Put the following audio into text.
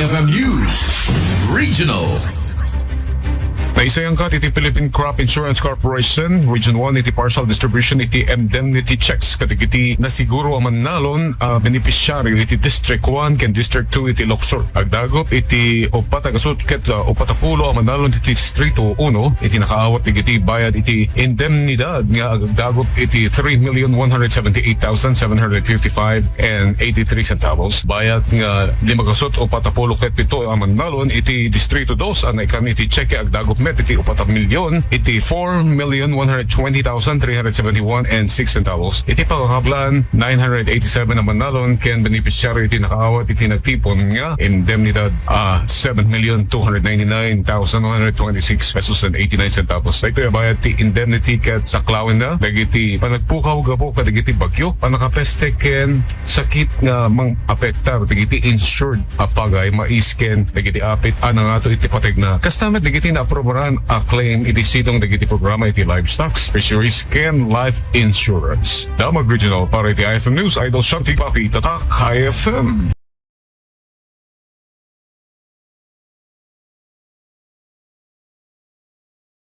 IFM News Regional. Naisayang kat iti Philippine Crop Insurance Corporation, Region 1 iti partial distribution iti indemnity checks katigiti na siguro ang manalon beneficiary iti District 1 ken District 2 iti Locson. Agdagop iti opatagasut ket opatapulo ang manalon iti Distrito 1 iti nakaawat iti bayad iti indemnidad nga agdagop iti 3,178,755 and 83 centavos. Bayad nga limagasut opatapulo ket pito ang manalon iti Distrito 2 ang naikan iti cheque agdagop iti 4 milyon, iti 4,120,371 and 6 centavos. Iti pagkakablan, 987 na manalon, ken beneficiary iti nakaawat iti nagtipon nga, indemnidad 7,299,126 pesos and 89 centavos. Ito yung bayad ti indemnity ket sa klawin na, dagiti panagpukaw gapo kadagiti bagyo, panakapeste ken sakit nga mang apektar, dagiti insured apagay, maisken, dagiti apit, nga to iti pateg na. Kastamet dagiti na aprobaran a claim iti sitong dagiti programa iti livestock, fisheries, ken life insurance. Damag Regional para iti IFM News, Idol Shanti Papi, Tatak IFM.